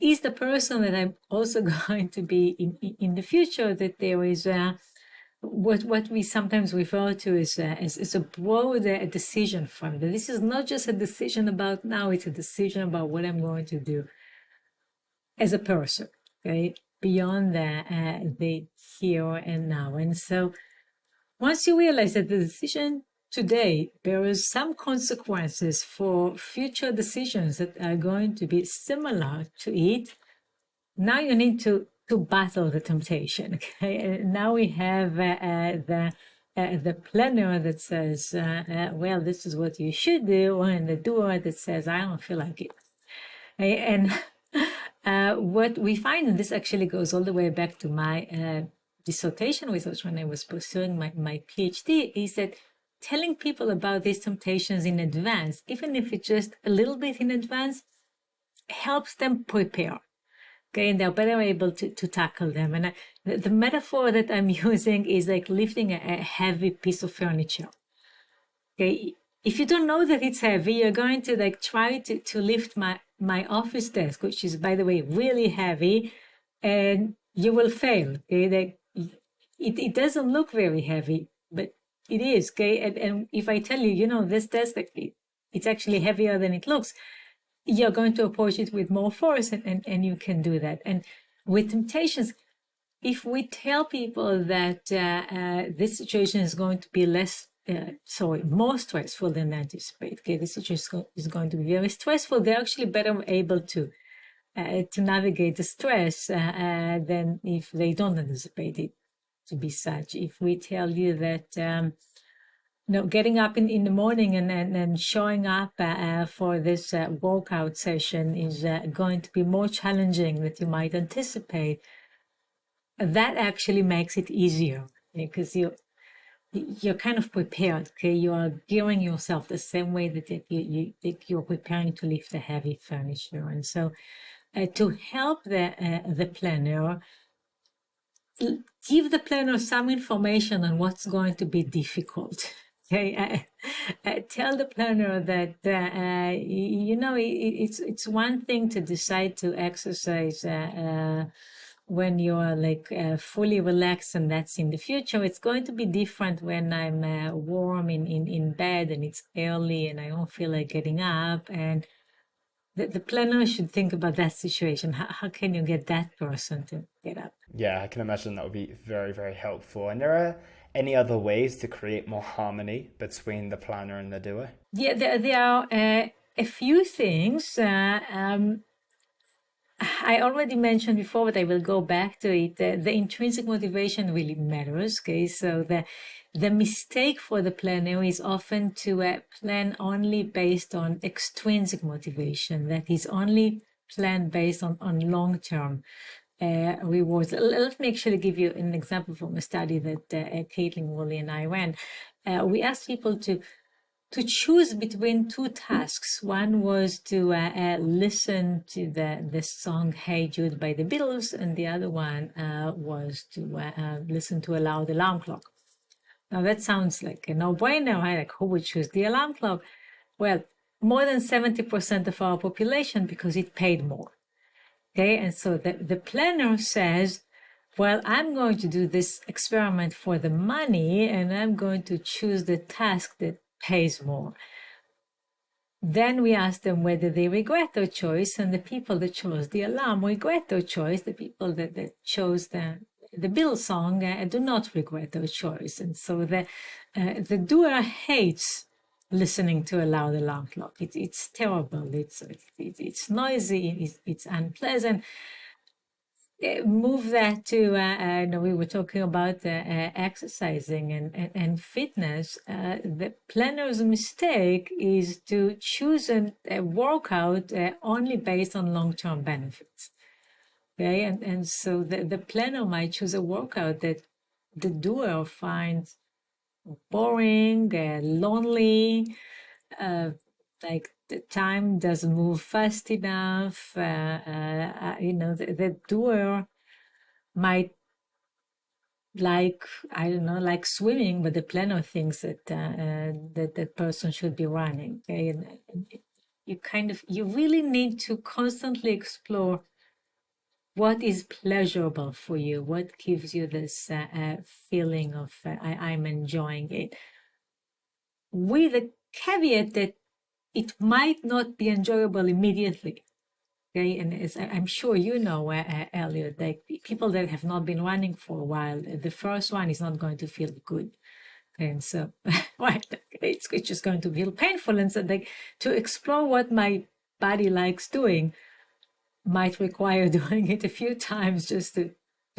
is the person that I'm also going to be in the future. That there is what we sometimes refer to as a broad decision frame. That this is not just a decision about now; it's a decision about what I'm going to do as a person. Okay, beyond the here and now. And so, once you realize that the decision today bears some consequences for future decisions that are going to be similar to it, now you need to battle the temptation. Okay, and now we have the planner that says, well, this is what you should do, and the doer that says, I don't feel like it. Okay? And what we find, and this actually goes all the way back to my dissertation research when I was pursuing my PhD, is that telling people about these temptations in advance, even if it's just a little bit in advance, helps them prepare. Okay, and they're better able to tackle them. And the metaphor that I'm using is like lifting a heavy piece of furniture. Okay, if you don't know that it's heavy, you're going to like try to lift my office desk, which is, by the way, really heavy, and you will fail. Okay, it doesn't look very heavy, but it is. Okay, and if I tell you, this desk, it's actually heavier than it looks, you're going to approach it with more force, and you can do that. And with temptations, if we tell people that this situation is going to be more stressful than anticipated, okay, this situation is going to be very stressful, they're actually better able to navigate the stress than if they don't anticipate it to be such. If we tell you that getting up in the morning and showing up for this workout session is going to be more challenging than you might anticipate, that actually makes it easier, because you're kind of prepared, okay? You are gearing yourself the same way that you're preparing to lift a heavy furniture. And so to help the planner, give the planner some information on what's going to be difficult. Okay, tell the planner that it's one thing to decide to exercise when you're like fully relaxed, and that's in the future. It's going to be different when I'm warm in bed and it's early and I don't feel like getting up. And the planner should think about that situation. How can you get that person to get up? Yeah, I can imagine that would be very, very helpful. And there are any other ways to create more harmony between the planner and the doer? Yeah, there are a few things. I already mentioned before, but I will go back to it. The intrinsic motivation really matters. Okay, so the mistake for the planner is often to plan only based on extrinsic motivation. That is only plan based on long-term rewards. Let me actually give you an example from a study that Caitlin Woolley and I ran. We asked people to choose between two tasks. One was to listen to the song Hey Jude by the Beatles, and the other one was to listen to a loud alarm clock. Now that sounds like a no-brainer, right? Like, who would choose the alarm clock? Well, more than 70% of our population, because it paid more. Okay, and so the planner says, well, I'm going to do this experiment for the money, and I'm going to choose the task that pays more. Then we ask them whether they regret their choice, and the people that chose the alarm regret their choice. The people that chose the Bill song do not regret their choice. And so the doer hates listening to a loud alarm clock. It's terrible. It's noisy. It's unpleasant. Move that to we were talking about exercising and fitness. The planner's mistake is to choose a workout only based on long-term benefits. Okay, and so the planner might choose a workout that the doer finds boring, lonely, like the time doesn't move fast enough. The doer might like, I don't know, like swimming, but the planner thinks that that person should be running. Okay, and you really need to constantly explore what is pleasurable for you, what gives you this feeling of I'm enjoying it, with a caveat that it might not be enjoyable immediately. Okay, and as I'm sure you know, Elliot, like people that have not been running for a while, the first one is not going to feel good, and so right, it's just going to feel painful, and so like to explore what my body likes doing might require doing it a few times just to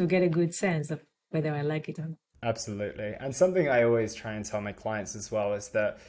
get a good sense of whether I like it or not. Absolutely. And something I always try and tell my clients as well is that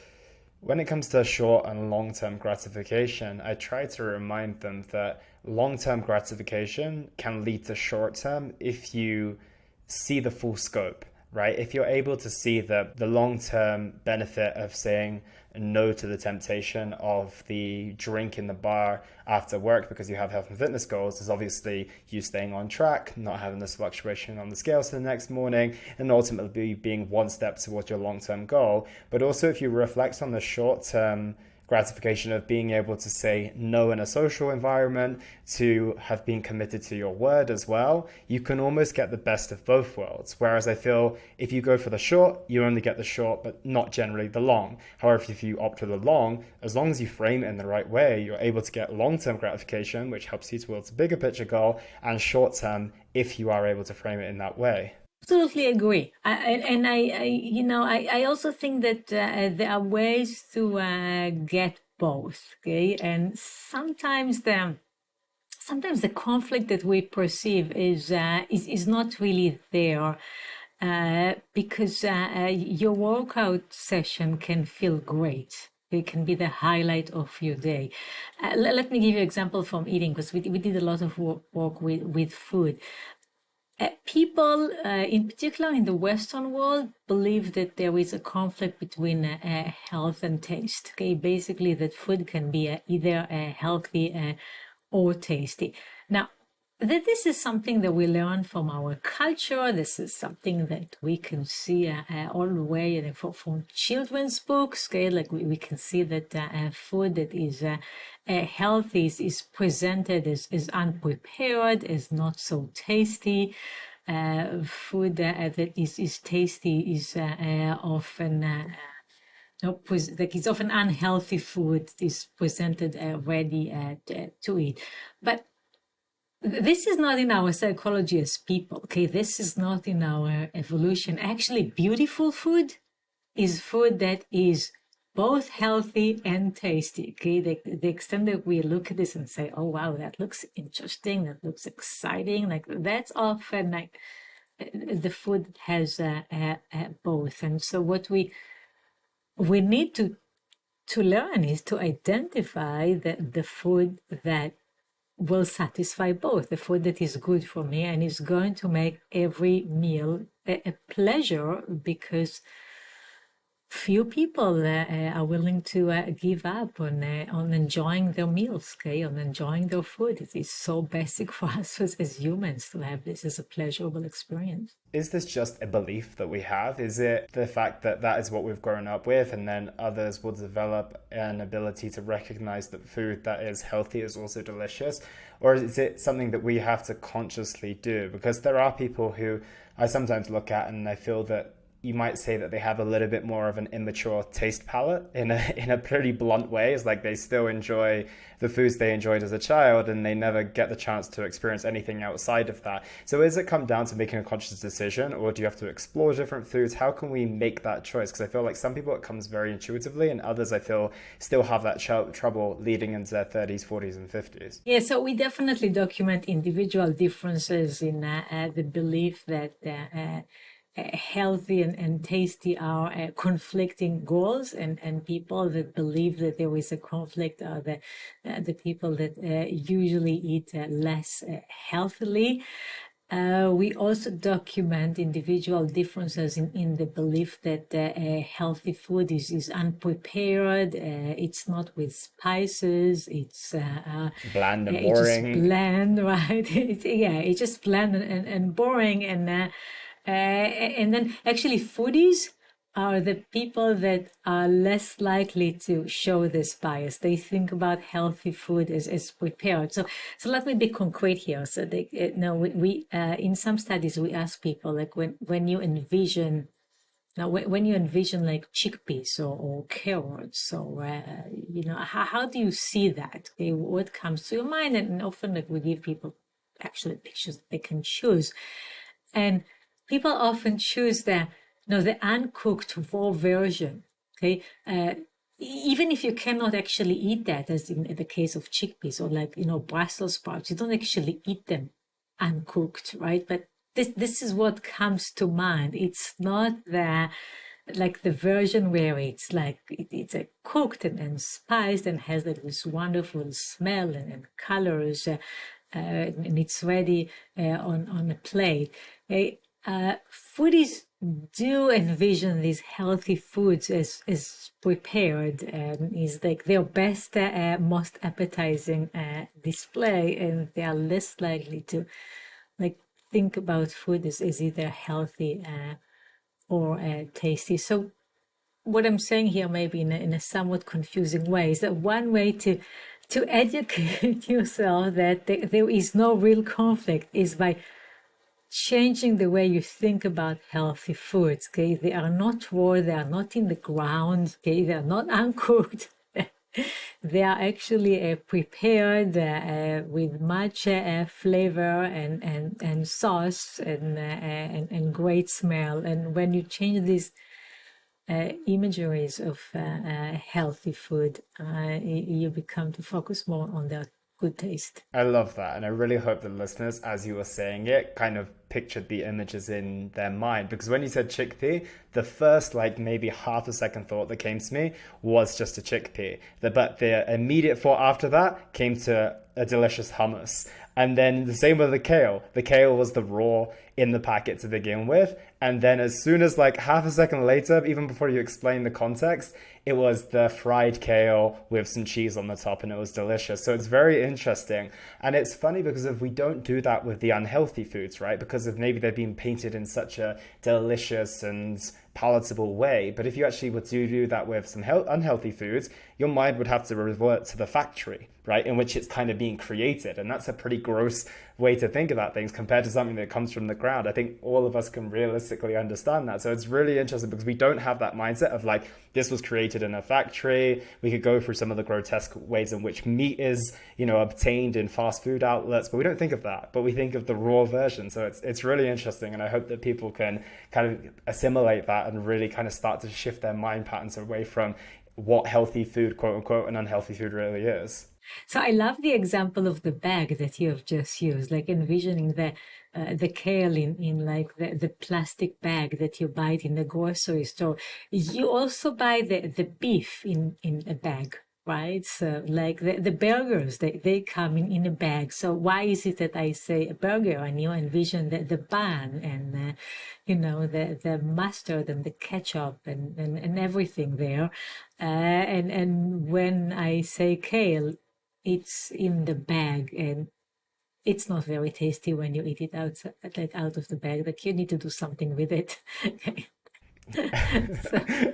when it comes to short and long term gratification, I try to remind them that long term gratification can lead to short term if you see the full scope, right? If you're able to see the long term benefit of saying no to the temptation of the drink in the bar after work because you have health and fitness goals, is obviously you staying on track, not having this fluctuation on the scales the next morning, and ultimately being one step towards your long term goal. But also, if you reflect on the short term gratification of being able to say no in a social environment, to have been committed to your word as well, you can almost get the best of both worlds. Whereas I feel if you go for the short, you only get the short, but not generally the long. However, if you opt for the long, as long as you frame it in the right way, you're able to get long-term gratification, which helps you towards a bigger picture goal, and short-term if you are able to frame it in that way. Absolutely agree. I also think that there are ways to get both. Okay, and sometimes the conflict that we perceive is not really there, because your workout session can feel great. It can be the highlight of your day. Let me give you an example from eating, because we did a lot of work with food. People, in particular in the Western world, believe that there is a conflict between health and taste. Okay, basically that food can be either healthy or tasty. Now, this is something that we learn from our culture. This is something that we can see all the way from children's books. Okay, like we can see that food that is healthy is presented as unprepared, as not so tasty. Food that is tasty is often like it's often unhealthy food is presented ready to eat. But this is not in our psychology as people, okay? This is not in our evolution. Actually, beautiful food is food that is both healthy and tasty, okay? The extent that we look at this and say, oh, wow, that looks interesting, that looks exciting, like that's often like the food has both. And so what we need to learn is to identify the food that will satisfy both, the food that is good for me and is going to make every meal a pleasure, because few people are willing to give up on enjoying their meals, okay, on enjoying their food. It is so basic for us as humans to have this as a pleasurable experience. Is this just a belief that we have? Is it the fact that that is what we've grown up with, and then others will develop an ability to recognize that food that is healthy is also delicious? Or is it something that we have to consciously do? Because there are people who I sometimes look at and I feel that you might say that they have a little bit more of an immature taste palette in a pretty blunt way. It's like they still enjoy the foods they enjoyed as a child and they never get the chance to experience anything outside of that. So does it come down to making a conscious decision, or do you have to explore different foods? How can we make that choice? Because I feel like some people it comes very intuitively, and others I feel still have that trouble leading into their 30s, 40s and 50s. Yeah, so we definitely document individual differences in the belief that healthy and tasty are conflicting goals, and people that believe that there is a conflict are the people that usually eat less healthily. We also document individual differences in the belief that healthy food is unprepared. It's not with spices. It's Bland and it's just boring. bland, right? It's just bland and boring. And then actually foodies are the people that are less likely to show this bias. They think about healthy food as prepared. So let me be concrete here. So we in some studies we ask people, like when you envision like chickpeas or carrots, or how do you see that? Okay, what comes to your mind? And often like we give people actually pictures they can choose, and people often choose the uncooked raw version. Okay, even if you cannot actually eat that, as in the case of chickpeas or like Brussels sprouts, you don't actually eat them uncooked, right? But this is what comes to mind. It's not the version where it's like it's cooked and spiced and has this wonderful smell and colors, and it's ready on a plate. Foodies do envision these healthy foods as prepared, is like their best, most appetizing display, and they are less likely to like think about food as either healthy or tasty. So what I'm saying here, maybe in a somewhat confusing way, is that one way to educate yourself that there is no real conflict is by changing the way you think about healthy foods. Okay, they are not raw, they are not in the ground. Okay, they are not uncooked. They are actually prepared with much flavor and sauce and great smell. And when you change these imageries of healthy food, you become to focus more on their good taste. I love that. And I really hope the listeners, as you were saying it, kind of pictured the images in their mind. Because when you said chickpea, the first like maybe half a second thought that came to me was just a chickpea. But the immediate thought after that came to a delicious hummus. And then the same with the kale. The kale was the raw in the packet to begin with. And then as soon as like half a second later, even before you explain the context, it was the fried kale with some cheese on the top and it was delicious. So it's very interesting. And it's funny because if we don't do that with the unhealthy foods, right? Because of maybe they've been painted in such a delicious and palatable way. But if you actually were to do that with some unhealthy foods, your mind would have to revert to the factory, right, in which it's kind of being created. And that's a pretty gross way to think about things compared to something that comes from the ground. I think all of us can realistically understand that. So it's really interesting because we don't have that mindset of like, this was created in a factory. We could go through some of the grotesque ways in which meat is, obtained in fast food outlets, but we don't think of that. But we think of the raw version. So it's really interesting. And I hope that people can kind of assimilate that and really kind of start to shift their mind patterns away from what healthy food, quote unquote, and unhealthy food really is. So I love the example of the bag that you have just used, like envisioning the kale in like the plastic bag that you buy it in the grocery store. You also buy the beef in a bag, right? So like the burgers, they come in a bag. So why is it that I say a burger and you envision the bun and the mustard and the ketchup and everything there. And when I say kale, it's in the bag and it's not very tasty when you eat it out of the bag. Like you need to do something with it. So,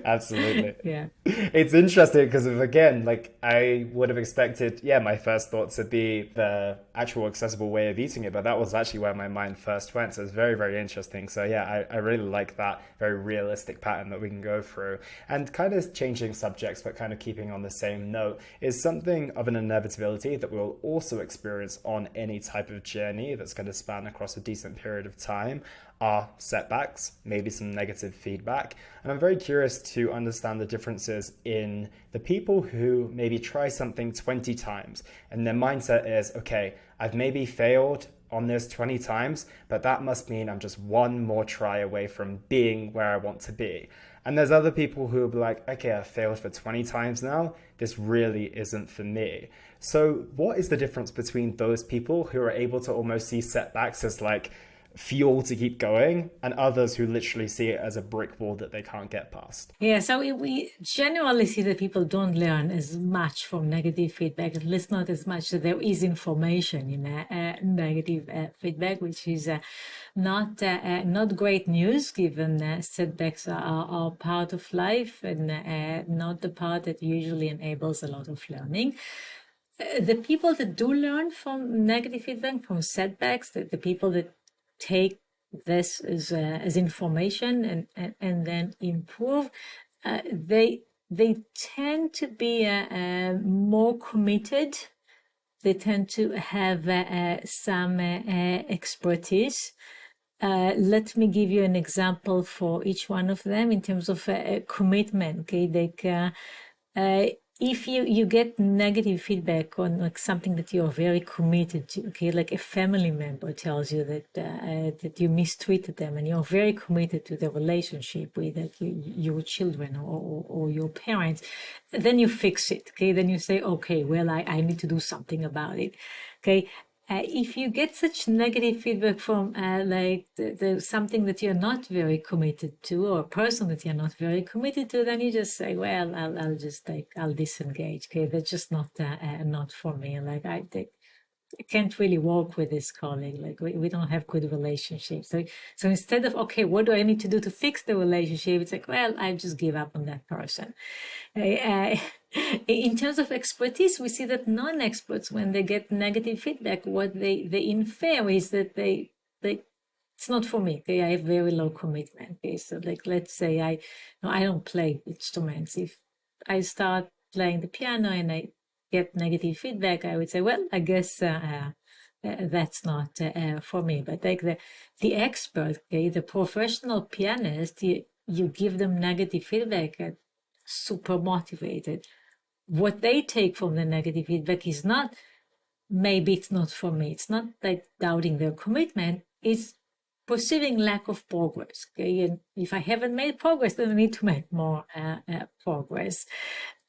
Absolutely. yeah. It's interesting because of again, like I would have expected, yeah, my first thought to be the actual accessible way of eating it, but that was actually where my mind first went. So it's very, very interesting. So yeah, I really like that very realistic pattern that we can go through. And kind of changing subjects, but kind of keeping on the same note, is something of an inevitability that we'll also experience on any type of journey that's going to span across a decent period of time are setbacks, maybe some negative feedback. And I'm very curious to understand the differences in the people who maybe try something 20 times and their mindset is, okay, I've maybe failed on this 20 times, but that must mean I'm just one more try away from being where I want to be. And there's other people who will be like, okay, I've failed for 20 times now. This really isn't for me. So what is the difference between those people who are able to almost see setbacks as like fuel to keep going and others who literally see it as a brick wall that they can't get past? Yeah, so we generally see that people don't learn as much from negative feedback, at least not as much. So there is information in negative feedback, which is not great news, given setbacks are part of life and not the part that usually enables a lot of learning. The people that do learn from negative feedback, from setbacks, the people that take this as information and then improve, they tend to be more committed. They tend to have some expertise. Let me give you an example for each one of them in terms of commitment. Okay, like if you get negative feedback on like something that you are very committed to, okay, like a family member tells you that you mistreated them and you're very committed to the relationship with your children or your parents, then you fix it, okay? Then you say, okay, well, I need to do something about it, okay? If you get such negative feedback from like something that you're not very committed to, or a person that you're not very committed to, then you just say, well, I'll disengage. Okay, that's just not for me. Like I can't really work with this colleague. Like we don't have good relationships. So instead of, okay, what do I need to do to fix the relationship? It's like, well, I just give up on that person. In terms of expertise, we see that non-experts, when they get negative feedback, what they infer is that they it's not for me. Okay, I have very low commitment. Okay, so like let's say I don't play instruments. If I start playing the piano and I get negative feedback, I would say, well, I guess that's not for me. But like the expert, okay, the professional pianist, you give them negative feedback and super motivated. What they take from the negative feedback is not, maybe it's not for me. It's not like doubting their commitment. It's perceiving lack of progress. Okay, and if I haven't made progress, then I need to make more progress.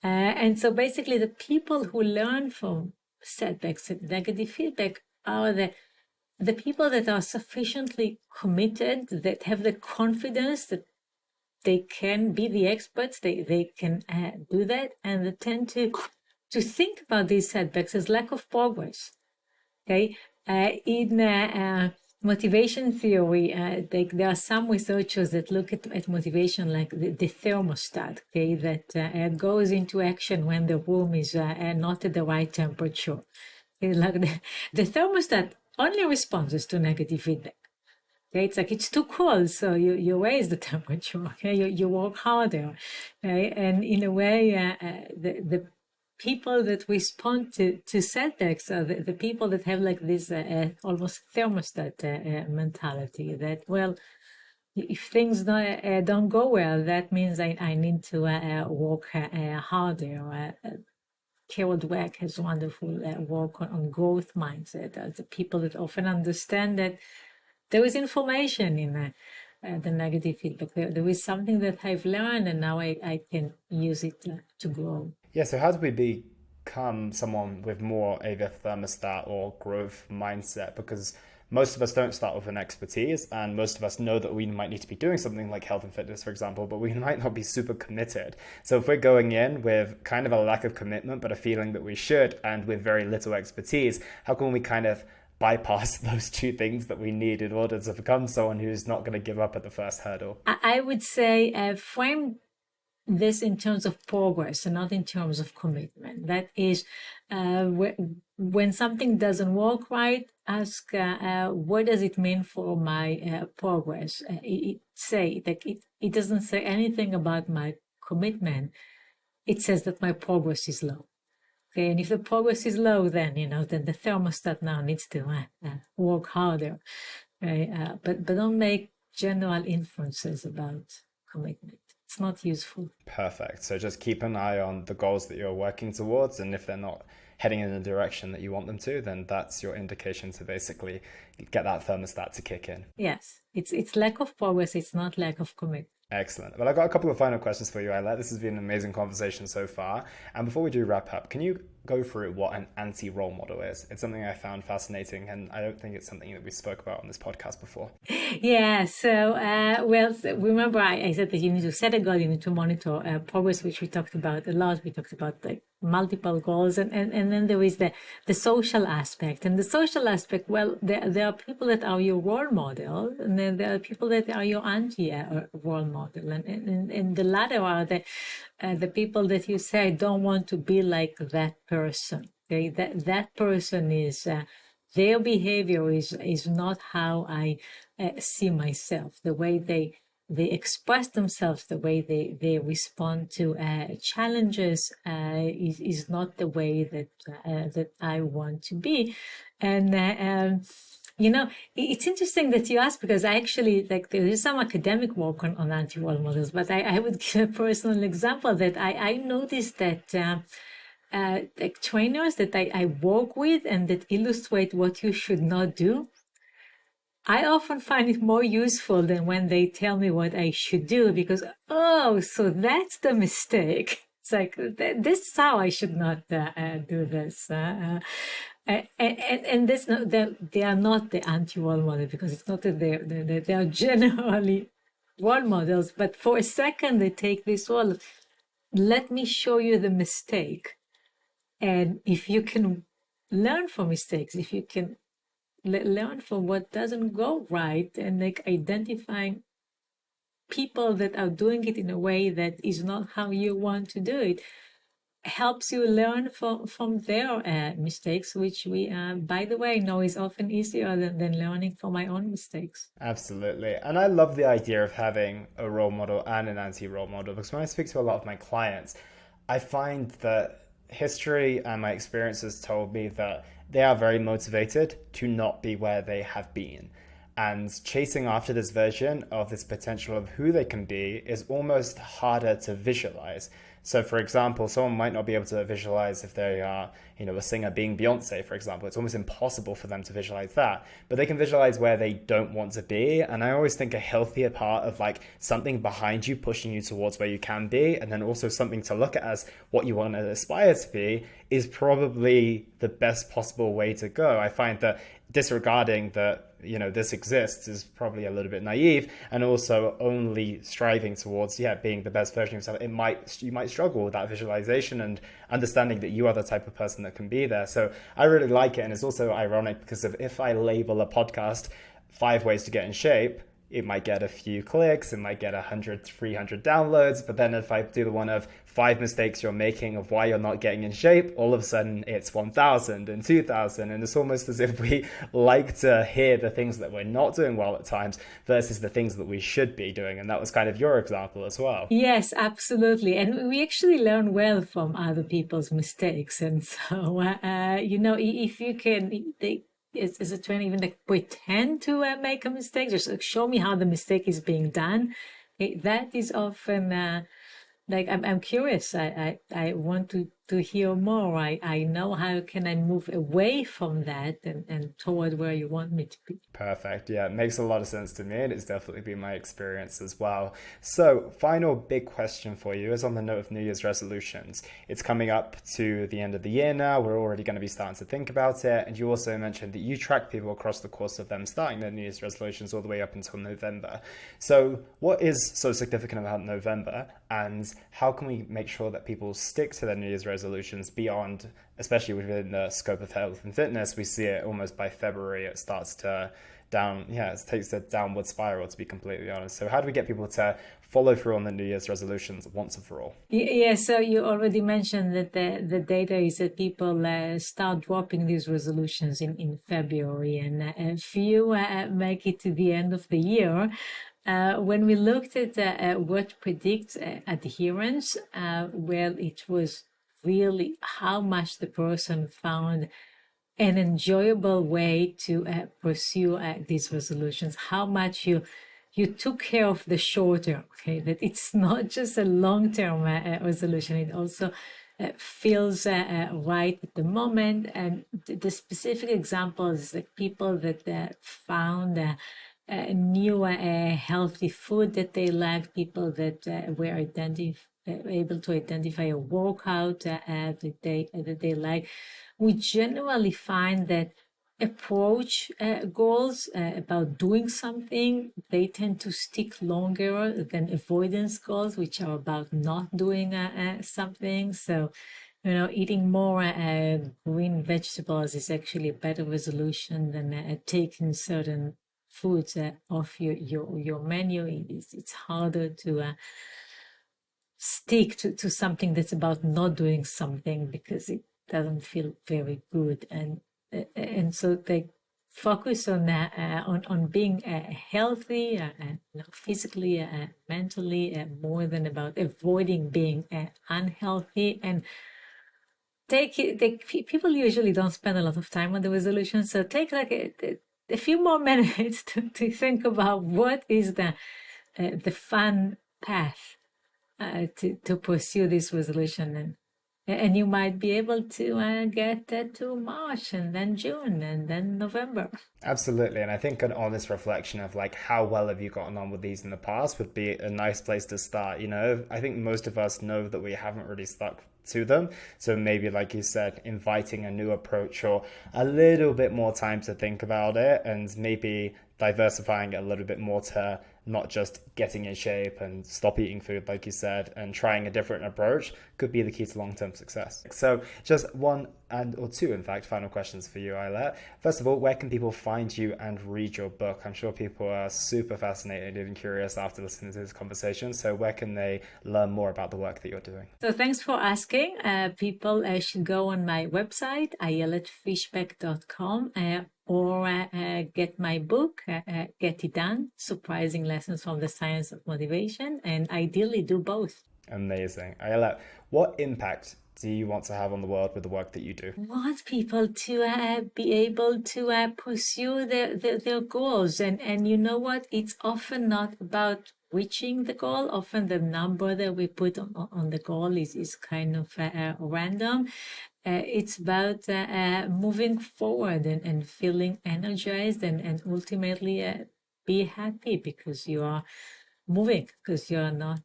And so basically the people who learn from setbacks and negative feedback are the people that are sufficiently committed, that have the confidence that they can be the experts, they can do that, and they tend to think about these setbacks as lack of progress. Okay, in motivation theory, there are some researchers that look at motivation like the thermostat, okay, that goes into action when the room is not at the right temperature. Okay, like the thermostat only responds to negative feedback. Okay, it's like it's too cold, so you raise the temperature. Okay, you work harder. Okay, and in a way, the people that respond to setbacks are the people that have like this almost thermostat mentality. That, well, if things don't go well, that means I need to work harder. Carol Dweck has wonderful work on growth mindset. The people that often understand that there is information in the negative feedback. There is something that I've learned, and now I can use it to grow. Yeah, so how do we become someone with more of a thermostat or growth mindset? Because most of us don't start with an expertise, and most of us know that we might need to be doing something like health and fitness, for example, but we might not be super committed. So if we're going in with kind of a lack of commitment, but a feeling that we should, and with very little expertise, how can we kind of bypass those two things that we need in order to become someone who's not going to give up at the first hurdle? I would say frame this in terms of progress and not in terms of commitment. That is, when something doesn't work right, ask what does it mean for my progress. It doesn't say anything about my commitment. It says that my progress is low. Okay, and if the progress is low, then then the thermostat now needs to work harder. Okay, but don't make general inferences about commitment. It's not useful. Perfect. So just keep an eye on the goals that you're working towards, and if they're not heading in the direction that you want them to, then that's your indication to basically get that thermostat to kick in. Yes, it's lack of progress. It's not lack of commitment. Excellent. Well, I've got a couple of final questions for you, Ayelet. This has been an amazing conversation so far. And before we do wrap up, can you go through what an anti-role model is? It's something I found fascinating, and I don't think it's something that we spoke about on this podcast before. Yeah, so, remember I said that you need to set a goal, you need to monitor progress, which we talked about a lot. We talked about like multiple goals, and then there is the social aspect. And the social aspect, well, there are people that are your role model, and then there are people that are your anti-role model. And the latter are the people that you say, I don't want to be like that person. Okay, that person is their behavior is not how I see myself. The way they express themselves, the way they respond to challenges is not the way that I want to be. And it's interesting that you ask, because I actually, like, there is some academic work on anti-role models, but I would give a personal example that I noticed that like trainers that I work with and that illustrate what you should not do, I often find it more useful than when they tell me what I should do, because, oh, so that's the mistake. It's like, this is how I should not do this. And this, they are not the anti-role model, because it's not that they are generally role models, but for a second they take this role. Let me show you the mistake. And if you can learn from mistakes, if you can learn from what doesn't go right, and like identifying people that are doing it in a way that is not how you want to do it, helps you learn from their mistakes, which we, by the way, know is often easier than learning from my own mistakes. Absolutely. And I love the idea of having a role model and an anti-role model, because when I speak to a lot of my clients, I find that history and my experiences told me that they are very motivated to not be where they have been. And chasing after this version of this potential of who they can be is almost harder to visualize. So for example, someone might not be able to visualize if they are, a singer being Beyonce, for example. It's almost impossible for them to visualize that, but they can visualize where they don't want to be. And I always think a healthier part of like something behind you pushing you towards where you can be, and then also something to look at as what you want to aspire to be, is probably the best possible way to go. I find that disregarding that, this exists is probably a little bit naive, and also only striving towards, being the best version of yourself. You might struggle with that visualization and understanding that you are the type of person that can be there. So I really like it. And it's also ironic because if I label a podcast 5 ways to get in shape, it might get a few clicks, it might get 100, 300 downloads. But then if I do the one of 5 mistakes you're making of why you're not getting in shape, all of a sudden it's 1,000 and 2,000. And it's almost as if we like to hear the things that we're not doing well at times versus the things that we should be doing. And that was kind of your example as well. Yes, absolutely. And we actually learn well from other people's mistakes. And so, if you can, is a trend even like pretend to make a mistake, just like show me how the mistake is being done. That is often like I'm curious. I want to hear more. I know how can I move away from that and toward where you want me to be. Perfect. Yeah, it makes a lot of sense to me, and it's definitely been my experience as well. So, final big question for you is on the note of New Year's resolutions. It's coming up to the end of the year now. We're already going to be starting to think about it. And you also mentioned that you track people across the course of them starting their New Year's resolutions all the way up until November. So, what is so significant about November, and how can we make sure that people stick to their New Year's resolutions beyond, especially within the scope of health and fitness? We see it almost by February, it starts to it takes a downward spiral, to be completely honest. So how do we get people to follow through on the New Year's resolutions once and for all? Yeah, so you already mentioned that the data is that people start dropping these resolutions in February, and a few make it to the end of the year. When we looked at what predicts adherence, well, it was really how much the person found an enjoyable way to pursue these resolutions, how much you took care of the short term, okay, that it's not just a long-term resolution, it also feels right at the moment. And the specific examples is like people that found new healthy food that they like, people that were able to identify a workout that they like. We generally find that approach goals about doing something, they tend to stick longer than avoidance goals, which are about not doing something. So, eating more green vegetables is actually a better resolution than taking certain foods off your menu. It's harder to stick to something that's about not doing something because it doesn't feel very good, and so they focus on being healthy, physically, mentally, more than about avoiding being unhealthy. And people usually don't spend a lot of time on the resolution, so take like a few more minutes to think about what is the fun path to pursue this resolution, and you might be able to get to March and then June and then November. Absolutely. And I think an honest reflection of like how well have you gotten on with these in the past would be a nice place to start. I think most of us know that we haven't really stuck to them. So maybe, like you said, inviting a new approach or a little bit more time to think about it, and maybe diversifying it a little bit more to not just getting in shape and stop eating food, like you said, and trying a different approach could be the key to long-term success. So just one or two, in fact, final questions for you, Ayelet. First of all, where can people find you and read your book? I'm sure people are super fascinated and curious after listening to this conversation. So where can they learn more about the work that you're doing? So thanks for asking. People should go on my website, ayeletfishbach.com, or get my book, Get It Done, Surprising Lessons from the Science of Motivation, and ideally do both. Amazing. Ayelet, what impact do you want to have on the world with the work that you do? I want people to be able to pursue their goals. And you know what? It's often not about reaching the goal. Often the number that we put on the goal is kind of random. It's about moving forward and feeling energized and ultimately be happy because you are moving, because you are not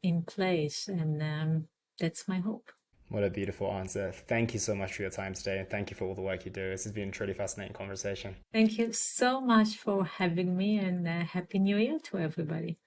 in place. And that's my hope. What a beautiful answer. Thank you so much for your time today, and thank you for all the work you do. This has been a truly fascinating conversation. Thank you so much for having me, and Happy New Year to everybody.